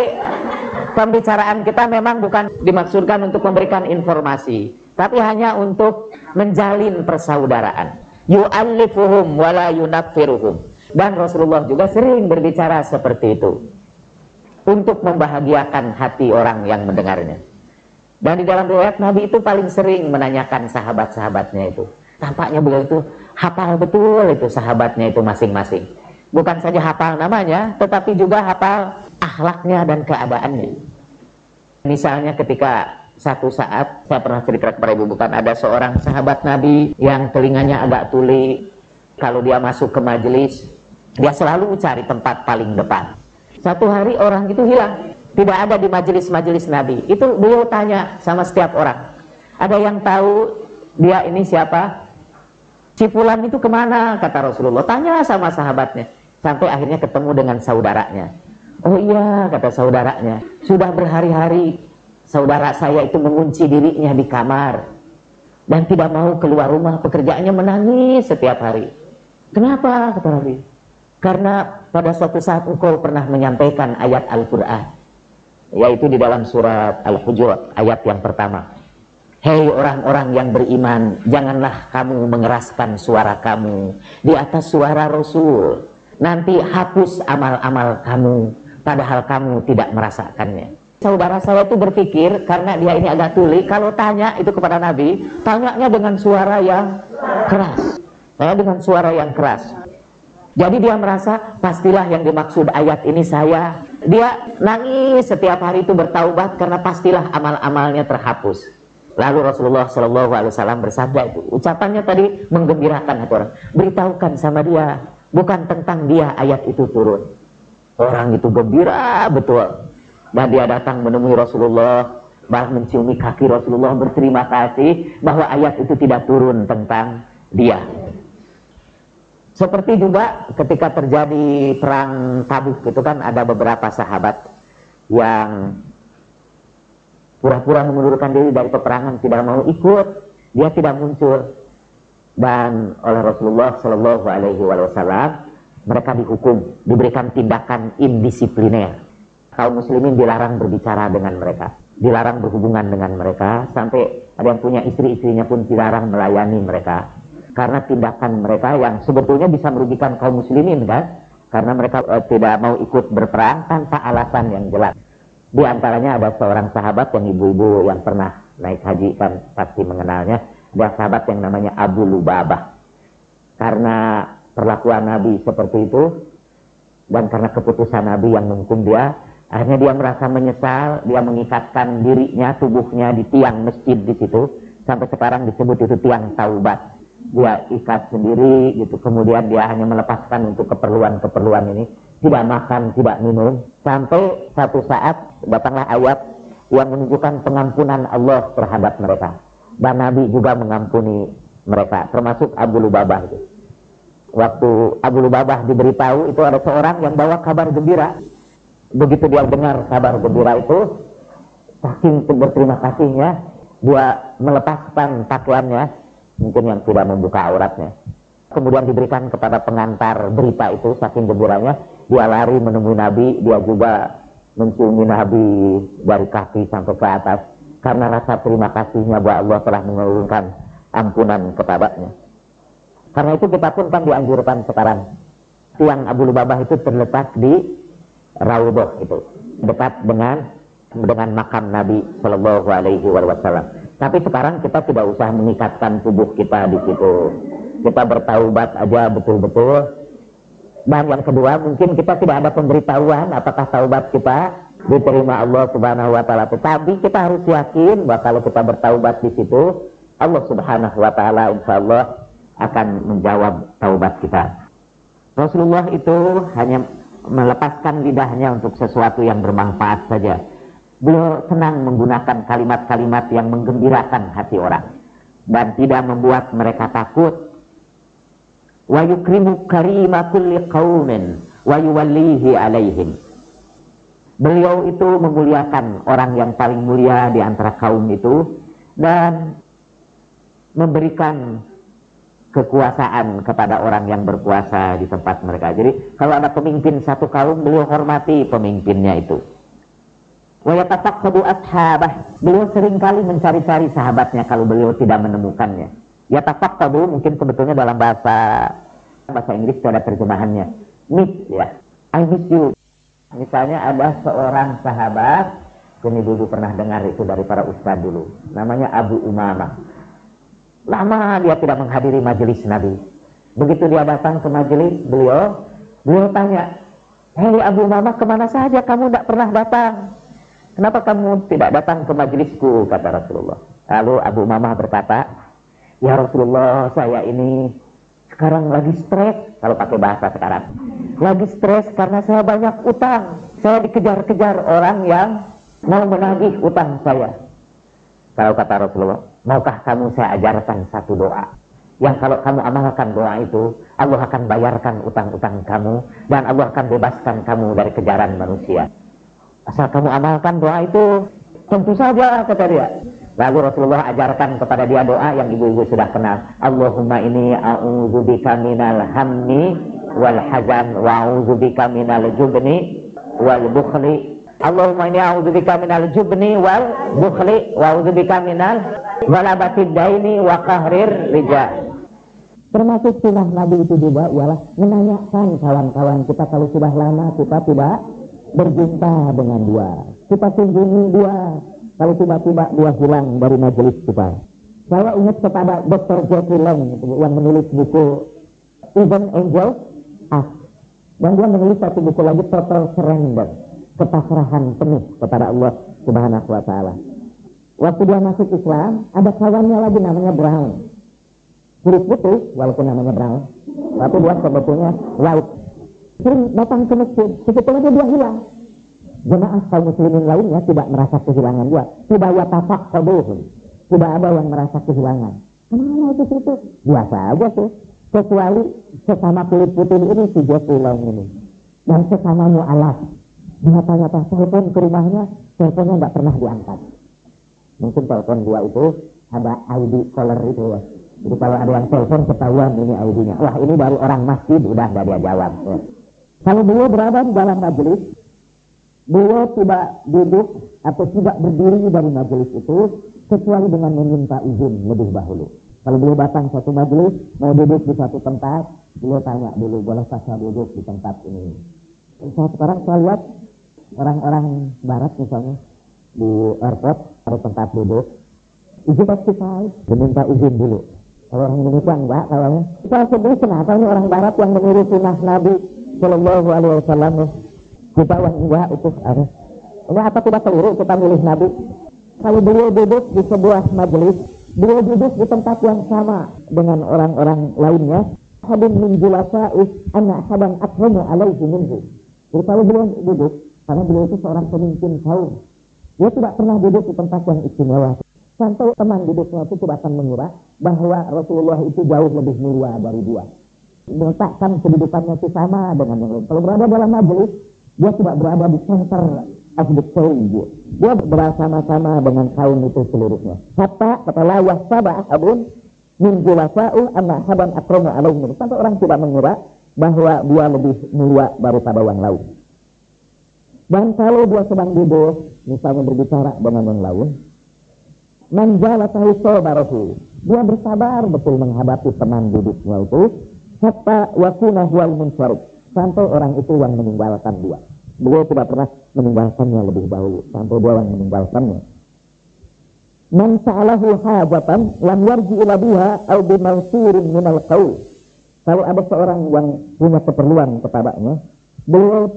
S2: pembicaraan kita memang bukan dimaksudkan untuk memberikan informasi, tapi hanya untuk menjalin persaudaraan. Yu'allifuhum wala yunaffiruhum. Dan Rasulullah juga sering berbicara seperti itu, untuk membahagiakan hati orang yang mendengarnya. Dan di dalam riwayat Nabi itu paling sering menanyakan sahabat-sahabatnya itu. Tampaknya beliau itu hafal betul itu sahabatnya itu masing-masing. Bukan saja hafal namanya, tetapi juga hafal akhlaknya dan keadaannya. Misalnya ketika satu saat, saya pernah cerita kepada ibu, bukan ada seorang sahabat Nabi yang telinganya agak tuli. Kalau dia masuk ke majelis, dia selalu cari tempat paling depan. Satu hari orang itu hilang, tidak ada di majelis-majelis Nabi. Itu beliau tanya sama setiap orang, "Ada yang tahu dia ini siapa?" "Si fulan itu kemana?" kata Rasulullah. Tanya sama sahabatnya, sampai akhirnya ketemu dengan saudaranya. "Oh iya," kata saudaranya, "sudah berhari-hari saudara saya itu mengunci dirinya di kamar dan tidak mau keluar rumah, pekerjaannya menangis setiap hari." "Kenapa?" kata Nabi. "Karena pada suatu saat engkau pernah menyampaikan ayat Al-Quran, yaitu di dalam surat Al-Hujurat ayat yang pertama. Hei orang-orang yang beriman, janganlah kamu mengeraskan suara kamu di atas suara Rasul. Nanti hapus amal-amal kamu, padahal kamu tidak merasakannya." Saudara saya itu berpikir, karena dia ini agak tuli, kalau tanya itu kepada Nabi, tanyanya dengan suara yang keras. Dengan suara yang keras. Jadi dia merasa, pastilah yang dimaksud ayat ini saya. Dia nangis setiap hari itu bertaubat, karena pastilah amal-amalnya terhapus. Lalu Rasulullah SAW bersabda itu, ucapannya tadi menggembirakan hati orang. Beritahukan sama dia, bukan tentang dia ayat itu turun. Orang itu gembira betul. Dan dia datang menemui Rasulullah, bahkan menciumi kaki Rasulullah, berterima kasih bahwa ayat itu tidak turun tentang dia. Seperti juga ketika terjadi perang Tabuk itu kan ada beberapa sahabat yang pura-pura mengundurkan diri dari peperangan, tidak mau ikut, dia tidak muncul. dan oleh Rasulullah Shallallahu Alaihi Wasallam mereka dihukum, diberikan tindakan indisipliner. Kaum muslimin dilarang berbicara dengan mereka, dilarang berhubungan dengan mereka, sampai ada yang punya istri-istrinya pun dilarang melayani mereka karena tindakan mereka yang sebetulnya bisa merugikan kaum muslimin kan, karena mereka tidak mau ikut berperang tanpa alasan yang jelas. Di antaranya ada seorang sahabat yang ibu-ibu yang pernah naik haji kan pasti mengenalnya, ada sahabat yang namanya Abu Lubabah. Karena perlakuan Nabi seperti itu dan karena keputusan Nabi yang menghukum dia, akhirnya dia merasa menyesal. Dia mengikatkan dirinya, tubuhnya di tiang masjid di situ, sampai sekarang disebut itu tiang taubat. Dia ikat sendiri gitu, kemudian dia hanya melepaskan untuk keperluan-keperluan ini, tidak makan, tidak minum, sampai satu saat datanglah ayat yang menunjukkan pengampunan Allah terhadap mereka, dan Nabi juga mengampuni mereka, termasuk Abu Lubabah itu. Waktu Abu Lubabah diberitahu itu ada seorang yang bawa kabar gembira. Begitu dia dengar kabar gembira itu, saking berterima kasihnya, dia melepaskan pakaiannya, mungkin yang tidak membuka auratnya, kemudian diberikan kepada pengantar berita itu. Saking gembiranya, dia lari menemui Nabi, dia juga menciumi Nabi dari kaki sampai ke atas, karena rasa terima kasihnya bahwa Allah telah mengurungkan ampunan kepadanya. Karena itu kita pun kan dianjurkan sekarang, tiang Abu Lubabah itu terletak di Raudhah itu, dekat dengan makam Nabi Shallallahu Alaihi Wasallam. Tapi sekarang kita tidak usah mengikatkan tubuh kita di situ, kita bertaubat aja betul-betul. Dan yang kedua, mungkin kita tidak ada pemberitahuan apakah taubat kita diterima Allah Subhanahu Wa Taala. Tetapi kita harus yakin bahwa kalau kita bertaubat di situ, Allah Subhanahu Wa Taala insya Allah akan menjawab taubat kita. Rasulullah itu hanya melepaskan lidahnya untuk sesuatu yang bermanfaat saja. Beliau senang menggunakan kalimat-kalimat yang menggembirakan hati orang dan tidak membuat mereka takut. Wa yukrimu karima kulli qaumin wa yuwallihi alaihim. Beliau itu memuliakan orang yang paling mulia di antara kaum itu dan memberikan kekuasaan kepada orang yang berkuasa di tempat mereka. Jadi kalau ada pemimpin satu kaum, beliau hormati pemimpinnya itu. Wa yatafaqqadu ashabah. Beliau seringkali mencari-cari sahabatnya kalau beliau tidak menemukannya. Yatafaqqadu mungkin sebetulnya dalam bahasa Inggris itu ada terjemahannya. Miss ya. I miss you. Misalnya ada seorang sahabat, ini dulu pernah dengar itu dari para ustadz dulu, namanya Abu Umamah. Lama dia tidak menghadiri majelis Nabi. Begitu dia datang ke majelis beliau tanya, "Hei Abu Umamah, kemana saja kamu tidak pernah datang? Kenapa kamu tidak datang ke majelisku?" kata Rasulullah. Lalu Abu Umamah berkata, "Ya Rasulullah, saya ini sekarang lagi stres." Kalau pakai bahasa sekarang, lagi stres karena saya banyak utang. Saya dikejar-kejar orang yang mau menagih utang saya. Kalau kata Rasulullah, maukah kamu saya ajarkan satu doa yang kalau kamu amalkan doa itu, Allah akan bayarkan utang-utang kamu dan Allah akan bebaskan kamu dari kejaran manusia. Asal kamu amalkan doa itu, tentu saja, kata dia. Lalu Rasulullah ajarkan kepada dia doa yang ibu-ibu sudah kenal. Allahumma inni a'udzubika minal hammi wal hazan wa a'udzubika minal jubni wal bukhli. Allahumma inni a'udzubika minal jubni wal bukhli wa a'udzubika minal ghalabatid daini wa qahrir rijal. Termasuk sunnah Nabi itu juga ialah menanyakan kawan-kawan kita kalau sudah lama kita tidak berjumpa dengan dia. Kita kunjungi dia kalau tiba-tiba dia hilang dari majelis kita. Saya ingat kepada Dr. Jeffrey Lang yang menulis buku Even Angels Ask. Dan dia menulis satu buku lagi, Total Surrender, kepasrahan penuh kepada Allah Subhanahu Wa Taala. Waktu dia masuk Islam, ada kawannya lagi namanya Brown. Kulit putih, walaupun namanya Brown, tapi dia sebetulnya white. Sering datang ke masjid, sebetulnya dia hilang. Jemaah kaum muslimin lainnya tidak merasa kehilangan dia. Tidak yatafaqqaduhum. Tidak ada yang merasa kehilangan. Kemana itu situ? Biasa aja sih. Kecuali sesama kulit putih ini si Jeffrey Long ini. Dan sesama mu'alaf. Dia tanya-tanya telepon ke rumahnya, teleponnya tidak pernah diangkat. Mungkin telepon dia itu ada ID caller itu ya.
S1: Jadi kalau ada yang telepon ketahuan ini audinya. Wah ini baru orang masjid, udah gak dia jawab. Ya. Kalau beliau berada di dalam majelis, beliau tidak duduk atau tidak berdiri dari majelis itu kecuali dengan meminta izin lebih dahulu. Kalau beliau datang satu majelis, mau duduk di satu tempat, beliau tanya dulu, bolehkah saya duduk di tempat ini? Sekarang saya lihat orang-orang barat misalnya di airport ada tempat duduk, izin exercise, meminta izin dulu. Kalau orang Indonesia enggak, kalau saya sedih kenapa ini orang barat yang meniru sunnah Nabi Sallallahu Alaihi Wasallam, kita yang enggak itu harus. Ini apa tidak keliru kita milih Nabi? Kalau beliau duduk di sebuah majelis, beliau duduk di tempat yang sama dengan orang-orang lainnya. Hadin min julasa'is anna haban akramu alaihi minhu. Jadi kalau beliau duduk, karena beliau itu seorang pemimpin kaum, dia tidak pernah duduk di tempat yang istimewa. Sampai teman duduknya itu tidak akan mengira bahwa Rasulullah itu jauh lebih mulia dari dia. Meletakkan kedudukannya itu sama dengan yang lain. Kalau berada dalam majelis, dia tidak berada di center of the table. Dia bersama-sama dengan kaum itu seluruhnya. Hatta katalah wasaba abun min julasa'u anna haban akramu alaihi. Sampai orang tidak mengira bahwa dia lebih mulia daripada yang lain. Dan kalau dia sedang duduk, misalnya berbicara dengan yang lain, manjala tahu sobarahu, dia bersabar betul menghadapi teman duduknya itu, hatta wakuna huwal munsharif, sampai orang itu yang meninggalkan dia. Beliau tidak pernah meninggalkannya lebih dahulu, sampai dia yang meninggalkannya. Man sa'alahu hajatan lam yarji ila biha au bimansurin minal qaul. Kalau ada seorang yang punya keperluan kepadanya, beliau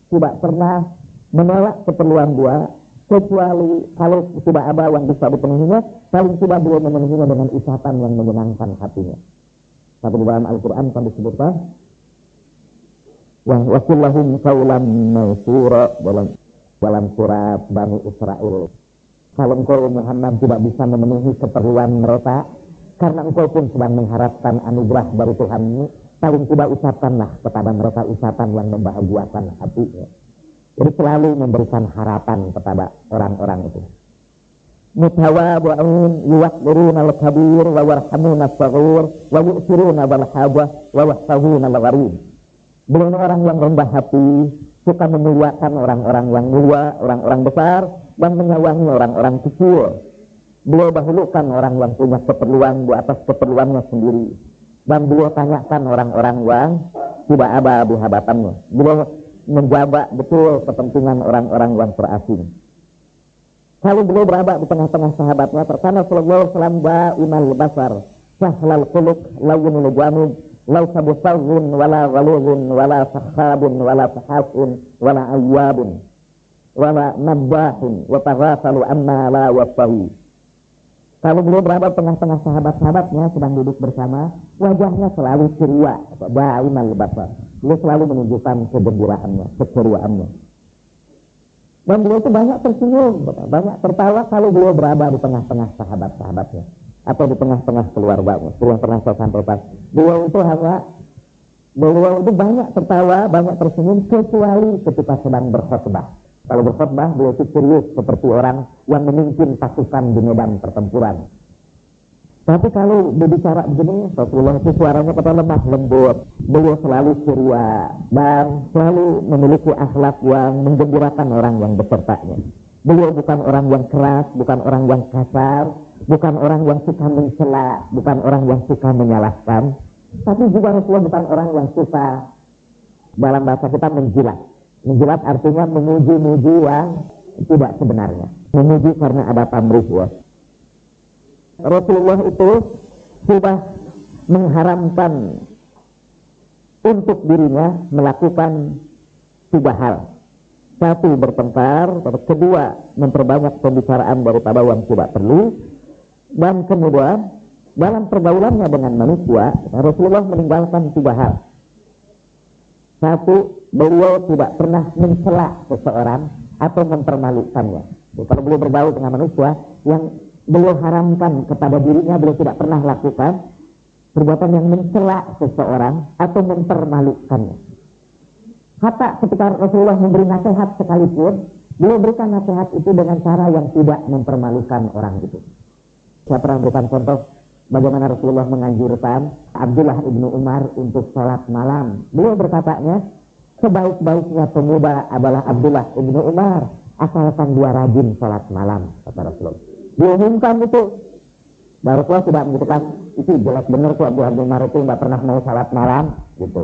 S1: tidak pernah menolak keperluan dia, kecuali kalau tidak ada yang bisa dipenuhinya, paling tidak beliau memenuhinya dengan ucapan yang menyenangkan hatinya. Tapi di dalam Al-Quran kan disebutkan wa kullahum qawlan mansura dalam surat Bani Israel. Kalau engkau Muhammad tidak bisa memenuhi keperluan mereka, karena engkau pun sedang mengharapkan anugerah dari Tuhanmu, paling tidak ucapkanlah kepada mereka ucapan yang membahagiakan hatinya. Jadi selalu memberikan harapan kepada orang-orang itu. Mutawabi'un yuwaqiruna al-kabir wa warhamuna as-saghir wa yu'thiruna al-habah wa wahsahuna al-gharib. Beliau orang yang rendah hati, suka memuliakan orang-orang yang mulia, orang-orang besar, dan menyayangi orang-orang kecil. Beliau dahulukan orang yang punya keperluan di atas keperluannya sendiri. Dan beliau tanyakan orang-orang yang tidak ada di hadapannya. Beliau menjaga betul kepentingan orang-orang yang terasing. Kalau beliau berada di tengah-tengah sahabatnya, terkana sallallahu alaihi wasallam ba'imal basar, sahlal khuluq, lawunul jamid, law sabusarrun, wala ghaluzun, wala sakhabun, wala sahafun, wala ayyabun, wala nabahun, wa taghasalu amma la wafahu. Kalau beliau berada di tengah-tengah sahabat-sahabatnya sedang duduk bersama, wajahnya selalu ceria, ba'imal basar. Beliau selalu menunjukkan kegembiraannya, keceriaannya. Dan beliau itu banyak tersenyum, banyak tertawa kalau beliau berada di tengah-tengah sahabat-sahabatnya atau di tengah-tengah keluarganya. Beliau pernah saya sampaikan, beliau itu banyak tertawa, banyak tersenyum kecuali ketika sedang berkhutbah. Kalau berkhutbah beliau itu serius seperti orang yang memimpin pasukan di medan pertempuran. Tapi kalau berbicara begini, Rasulullah itu suaranya pada lemah lembut. Beliau selalu ceria dan selalu memiliki akhlak yang menggembirakan orang yang besertanya. Beliau bukan orang yang keras, bukan orang yang kasar, bukan orang yang suka mencela, bukan orang yang suka menyalahkan. Tapi juga Rasulullah bukan orang yang suka, dalam bahasa kita, menjilat. Menjilat artinya memuji-muji yang tidak sebenarnya. Memuji karena ada pamrih ya. Rasulullah itu sudah mengharamkan untuk dirinya melakukan 3 hal. 1, bertengkar. Kedua, memperbanyak pembicaraan daripada yang tidak perlu. Dan kemudian dalam pergaulannya dengan manusia, Rasulullah meninggalkan 3 hal. 1, beliau tidak pernah mencela seseorang atau mempermalukannya. Kalau beliau bergaul dengan manusia, yang beliau haramkan kepada dirinya, beliau tidak pernah lakukan perbuatan yang mencela seseorang atau mempermalukannya. Hatta ketika Rasulullah memberi nasihat sekalipun, beliau berikan nasihat itu dengan cara yang tidak mempermalukan orang itu. Saya pernah berikan contoh, bagaimana Rasulullah menganjurkan Abdullah ibnu Umar untuk sholat malam. Beliau berkatanya, sebaik-baiknya pemuda adalah Abdullah ibnu Umar, asalkan dia rajin sholat malam, kata Rasulullah. Diumumkan itu, baru Rasulullah tidak mengatakan itu jelas benar tuh Abdullah ibnu Umar itu nggak pernah mau sholat malam, gitu.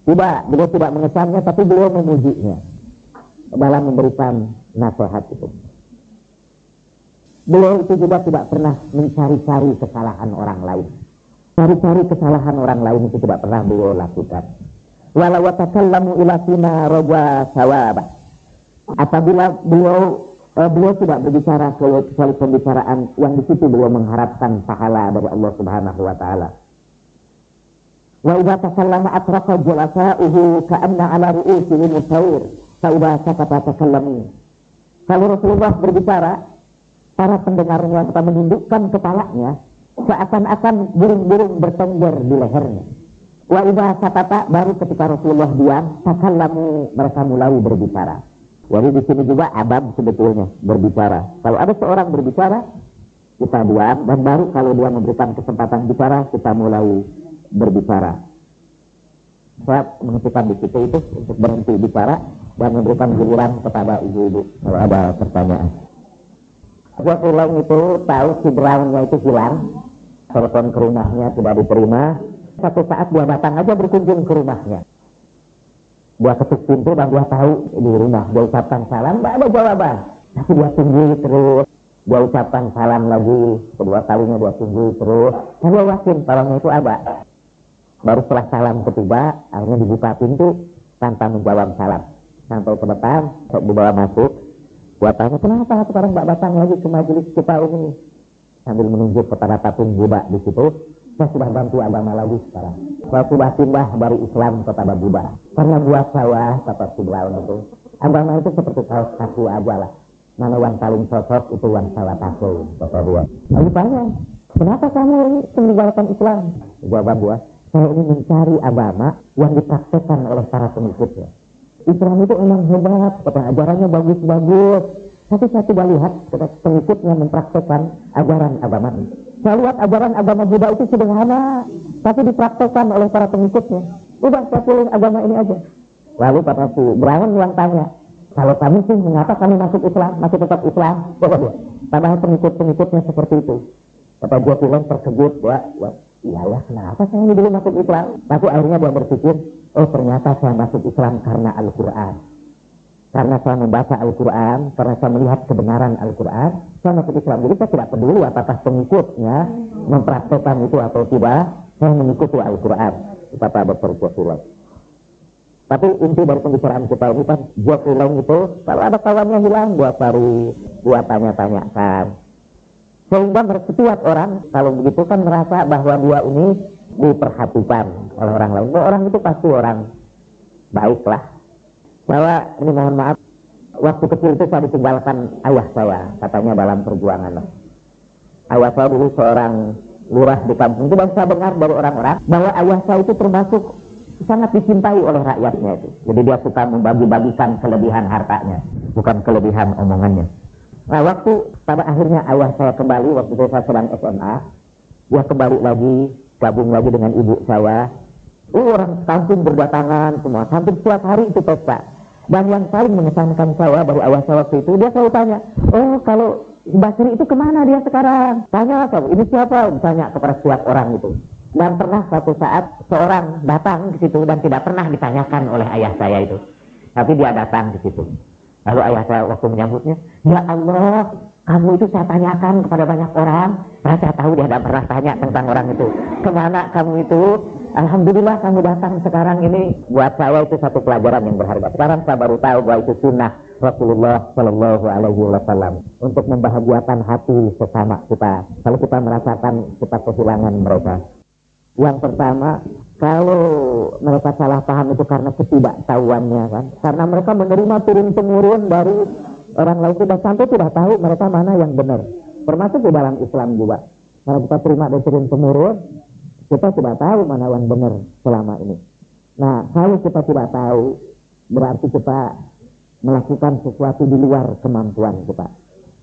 S1: Tidak, beliau tidak mengesannya, tapi beliau memujinya dalam memberikan nasihat itu. Beliau itu juga tidak pernah mencari-cari kesalahan orang lain. Cari-cari kesalahan orang lain itu tidak pernah beliau lakukan. Walau watakallamu ila fina roba sawabah. Apabila beliau tidak berbicara kecuali pembicaraan yang di situ beliau mengharapkan pahala dari Allah Subhanahu wa taala. Wa idza takallama atraqa julasa'uhu ka'anna 'ala ru'usihim musawwir. Fa idza sakata takallamu. Kalau Rasulullah berbicara, para pendengarnya tetap menundukkan kepalanya seakan-akan burung-burung bertengger di lehernya. Wa idza sakata, baru ketika Rasulullah diam, takallamu, mereka mulai berbicara. Jadi di sini juga adab sebetulnya berbicara. Kalau ada seorang berbicara, kita diam, dan baru kalau dia memberikan kesempatan bicara, kita mulai berbicara. Saya menghentikan di situ itu untuk berhenti bicara dan memberikan giliran kepada ibu-ibu kalau ada pertanyaan. Rasulullah itu tahu si Brownnya itu hilang, telepon ke rumahnya tidak diterima. Satu saat dia datang aja berkunjung ke rumahnya. Dia ketuk pintu dan dia tahu di rumah. Dia ucapkan salam, tidak ada jawaban. Tapi dia tunggu terus. Dia ucapkan salam lagi. Kedua kalinya dia tunggu terus. Dan dia yakin salahnya itu ada. Baru setelah salam ketiga, akhirnya dibuka pintu tanpa menjawab salam. Sampai ke depan, dibawa masuk. Gua tanya, kenapa sekarang Mbak datang lagi ke majelis kita ini? Sambil menunjuk kepada patung Buddha di situ. Saya sudah bantu agama lagi sekarang. Saya sudah pindah dari Islam kepada Buddha. Karena buat saya, kata si Brown itu, agama itu seperti kaos kaki aja lah. Mana yang paling cocok itu yang saya pakai, kata dia. Lalu tanya, kenapa kamu ini meninggalkan Islam? Jawaban gua, saya ini mencari agama yang dipraktekkan oleh para pengikutnya. Islam itu memang hebat, kata ajarannya bagus-bagus. Tapi saya tidak lihat pengikutnya mempraktekkan ajaran agama ini. Saya lihat ajaran agama Buddha itu sederhana, tapi dipraktekkan oleh para pengikutnya. Udah, saya pilih agama ini aja. Lalu kata si Brown yang tanya, kalau kami sih mengapa kami masuk Islam, masih tetap Islam? Padahal pengikut-pengikutnya seperti itu. Kata dia pulang terkejut, iya ya, kenapa saya ini dulu masuk Islam? Tapi akhirnya dia berpikir, oh ternyata saya masuk Islam karena Al-Quran. Karena saya membaca Al-Quran, karena saya melihat kebenaran Al-Quran, saya masuk Islam. Jadi saya tidak peduli apakah pengikutnya mempraktekkan itu atau tidak, saya mengikuti Al-Quran. Kata Dr. Rasulullah. Tapi inti dari pembicaraan kita ini kan, buat ulang itu, kalau ada kawannya hilang, buat tanya-tanyakan. Sehingga setiap orang, kalau begitu kan merasa bahwa dia ini diperhatikan oleh orang lain. Orang itu pasti orang baiklah. Bahwa ini mohon maaf, waktu kecil itu saya ditinggalkan ayah saya, katanya dalam perjuangan. Ayah saya dulu seorang lurah di kampung itu, baru saya dengar dari orang-orang bahwa ayah saya itu termasuk sangat dicintai oleh rakyatnya itu. Jadi dia suka membagi-bagikan kelebihan hartanya, bukan kelebihan omongannya. Nah waktu pada akhirnya ayah saya kembali, waktu itu saya sedang SMA, dia kembali lagi, gabung lagi dengan ibu saya. Orang kampung berdatangan semua, hampir setiap hari itu pesta. Dan yang paling mengesankan saya baru awal saya waktu itu, dia selalu tanya, oh kalau Basri itu kemana dia sekarang? Tanya apa? Ini siapa? Tanya kepada setiap orang itu. Dan pernah suatu saat seorang datang ke situ dan tidak pernah ditanyakan oleh ayah saya itu. Tapi dia datang ke situ. Lalu ayah saya waktu menyambutnya, ya Allah, kamu itu saya tanyakan kepada banyak orang. Saya tahu dia tidak pernah tanya tentang orang itu. Kemana kamu itu? Alhamdulillah kamu datang sekarang ini. Buat saya itu satu pelajaran yang berharga. Sekarang saya baru tahu bahwa itu sunnah Rasulullah Shallallahu Alaihi Wasallam untuk membahagiakan hati sesama kita. Kalau kita merasakan kita kehilangan mereka. Yang pertama, kalau mereka salah paham itu karena ketidaktahuannya kan. Karena mereka menerima turun-temurun dari orang lain sudah sampai tidak tahu mereka mana yang benar. Termasuk di dalam Islam juga. Kalau kita terima dari turun-temurun, kita tidak tahu mana yang benar selama ini. Nah, kalau kita tidak tahu, berarti kita melakukan sesuatu di luar kemampuan kita.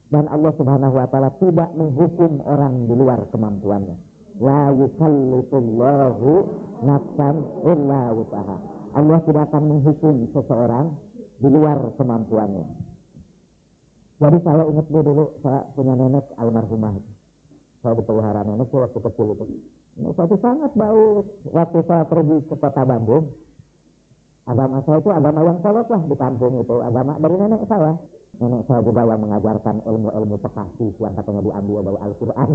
S1: Dan Allah Subhanahu wa Ta'ala tidak menghukum orang di luar kemampuannya. La yukallifullahu nafsan illa wus'aha. Allah tidak akan menghukum seseorang di luar kemampuannya. Jadi saya ingat dulu, saya punya nenek almarhumah. Saya dipelihara nenek waktu kecil itu. Suatu sangat baik. Waktu saya pergi ke kota Bandung, agama saya itu agama yang kolot lah di kampung itu. Agama dari nenek saya. Nenek saya juga yang mengajarkan ilmu-ilmu fikih yang katanya diambil dari Al-Quran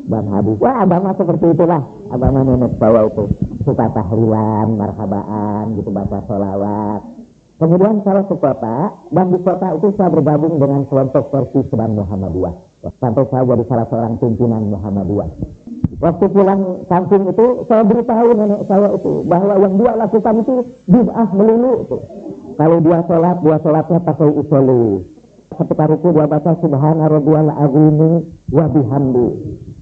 S1: dan hadis. Wah, agama seperti itulah. Agama nenek bawa itu. Suka tahlilan, marhabaan, gitu, baca sholawat. Kemudian saya ke kota, dan di kota itu saya bergabung dengan kelompok Persis Sedang Muhammadiyah. Sampai saya jadi salah seorang pimpinan Muhammadiyah. Waktu pulang kampung itu, saya beritahu nenek saya itu, bahwa yang dia lakukan itu bid'ah melulu itu. Kalau dia sholatnya pakai usolli. Ketika ruku dia baca subhana rabbiyal azim wa bihamdi.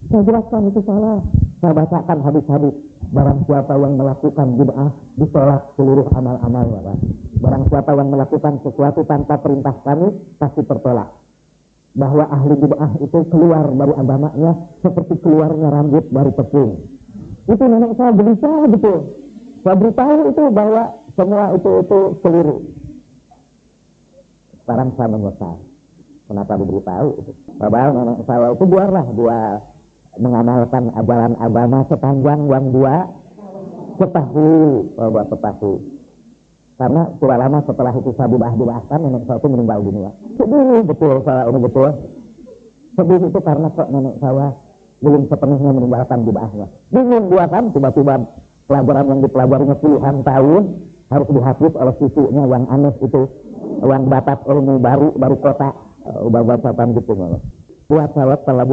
S1: Saya jelaskan itu salah. Saya bacakan hadis-hadis. Barang siapa yang melakukan bid'ah ditolak seluruh amal-amalnya. Barang siapa yang melakukan sesuatu tanpa perintah kami pasti tertolak. Bahwa ahli bid'ah itu keluar dari agamanya seperti keluarnya rambut dari tepung. Itu nenek saya gelisah gitu. Saya beritahu itu bahwa semua itu keliru. Sekarang saya menyesal. Kenapa diberitahu itu? Padahal nenek saya itu biarlah dia mengamalkan ajaran agama sepanjang yang dia ketahui. Karena sudah lama setelah itu saya dibahas-bahaskan, nenek saya itu meninggal dunia. Sedih betul saya ini betul. Sedih itu karena kok nenek saya belum sepenuhnya meninggalkan dibahasnya. Bingung dia kan, tiba-tiba pelajaran yang dipelajarinya puluhan tahun harus dihapus oleh cucunya yang aneh itu, yang batas ilmu baru kota, bapak-bapak gitu. Buat sahabat kalau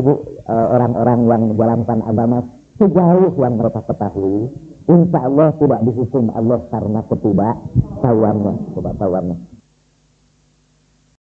S1: orang-orang yang menjalankan agama sejauh yang mereka ketahui, insya Allah tidak dihukum Allah karena ketidaktahuannya.